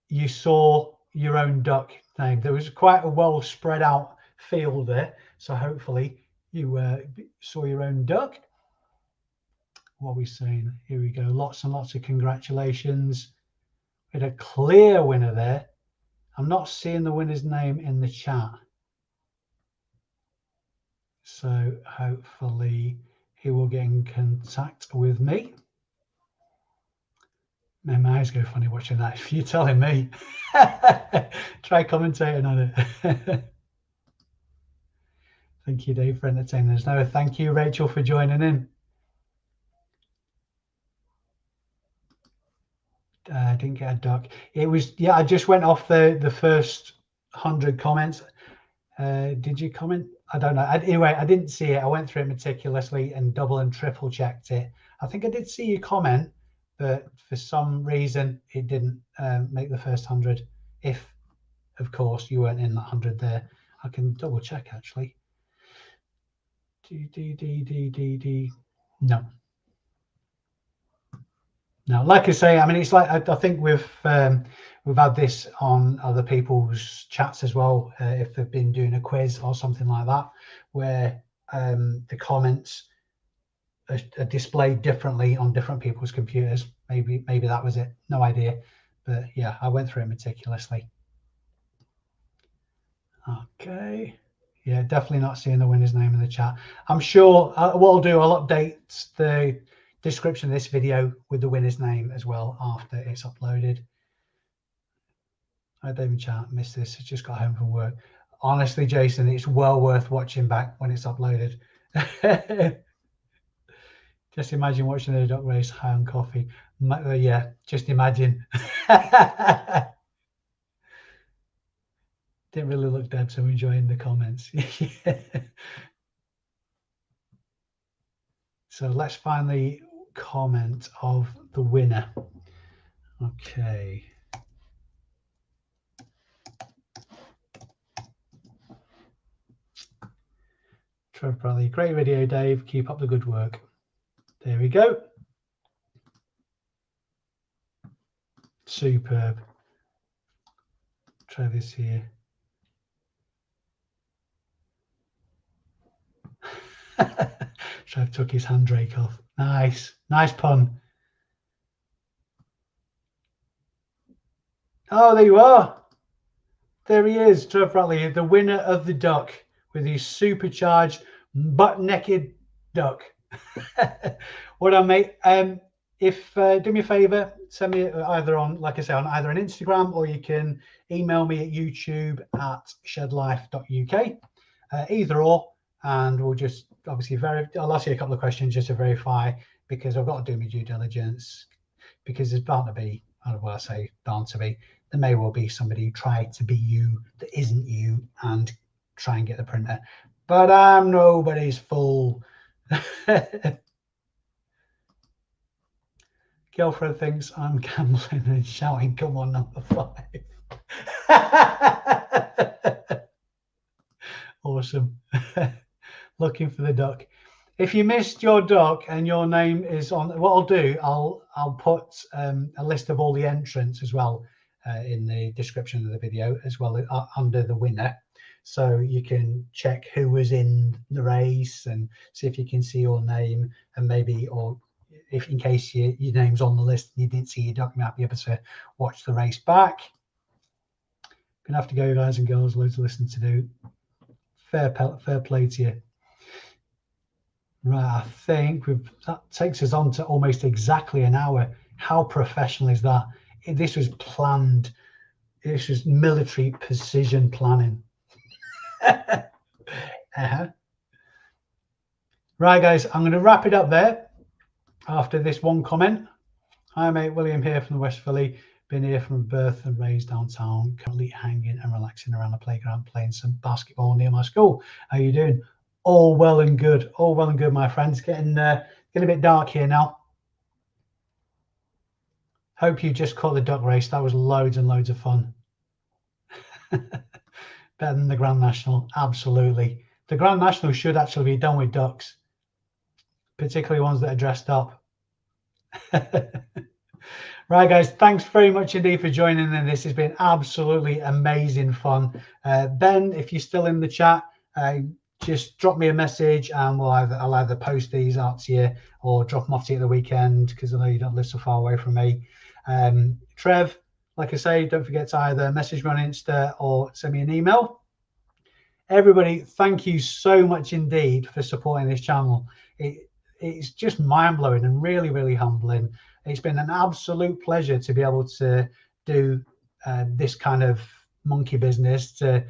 you saw your own duck name. There was quite a well spread out field there, so hopefully you saw your own duck. What are we saying? Here we go. Lots and lots of congratulations. We had a clear winner there. I'm not seeing the winner's name in the chat, so hopefully he will get in contact with me. My eyes go funny watching that. If you're telling me, try commentating on it. Thank you, Dave, for entertaining us. No, thank you, Rachel, for joining in. I didn't get a duck. It was, yeah, I just went off the first 100 comments. Did you comment? I don't know. Anyway, I didn't see it. I went through it meticulously and double and triple checked it. I think I did see your comment, but for some reason it didn't make the first 100. If, of course, you weren't in that 100 there. I can double check actually. No. No, like I say, I mean, it's like I think we've had this on other people's chats as well, if they've been doing a quiz or something like that, where the comments are displayed differently on different people's computers. Maybe that was it. No idea, but yeah, I went through it meticulously. Okay. Yeah, definitely not seeing the winner's name in the chat. I'm sure what I'll do, I'll update the description of this video with the winner's name as well after it's uploaded. I don't even chat, missed this. I just got home from work. Honestly, Jason, it's well worth watching back when it's uploaded. Just imagine watching the duck race high on coffee. Yeah, just imagine. Didn't really look dead, so enjoying the comments. So let's find the comment of the winner. Okay. Trev Bratley, great video, Dave. Keep up the good work. There we go. Superb. Trev is here. Trev took his handbrake off. Nice. Nice pun. Oh, there you are. There he is, Trev Bratley, the winner of the duck with his supercharged butt-naked duck. What I mate, if do me a favor, send me either on, like I say, on either an Instagram, or you can email me at youtube@shedlife.uk, either or, and we'll just obviously I'll ask you a couple of questions just to verify, because I've got to do my due diligence, because there's bound to be, well, I say bound to be, there may well be somebody who tried to be you that isn't you and try and get the printer, but I'm nobody's fool. Girlfriend thinks I'm gambling and shouting, come on, number 5. Awesome. Looking for the duck. If you missed your duck and your name is on, what I'll do, I'll put a list of all the entrants as well in the description of the video, as well as under the winner, so you can check who was in the race and see if you can see your name, and maybe, or if in case your name's on the list and you didn't see your duck, you might be able to watch the race back. Gonna have to go, guys and girls, loads of listening to do. Fair play to you. Right, I think that takes us on to almost exactly an hour. How professional is that? This was planned. This was military precision planning. Right, guys, I'm going to wrap it up there after this one comment. Hi, mate. William here from the West Philly. Been here from birth and raised downtown. Currently hanging and relaxing around the playground, playing some basketball near my school. How you doing? All well and good. All well and good, my friends. Getting a bit dark here now. Hope you just caught the duck race. That was loads and loads of fun. Better than the Grand National. Absolutely. The Grand National should actually be done with ducks, particularly ones that are dressed up. Right, guys, thanks very much indeed for joining in. This has been absolutely amazing fun. Ben, if you're still in the chat, just drop me a message and I'll either post these out to you or drop them off to you at the weekend, because I know you don't live so far away from me. Trev, like I say, don't forget to either message me on Insta or send me an email. Everybody, thank you so much indeed for supporting this channel. It's just mind-blowing and really, really humbling. It's been an absolute pleasure to be able to do this kind of monkey business, to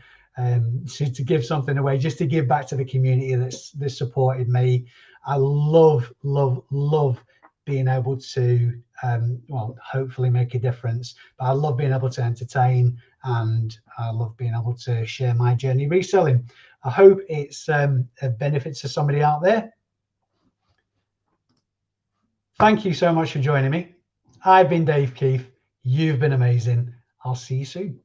give something away, just to give back to the community that's supported me. I love being able to well, hopefully make a difference, but I love being able to entertain, and I love being able to share my journey reselling. I hope it's a benefit to somebody out there. Thank you so much for joining me. I've been Dave Keefe. You've been amazing. I'll see you soon.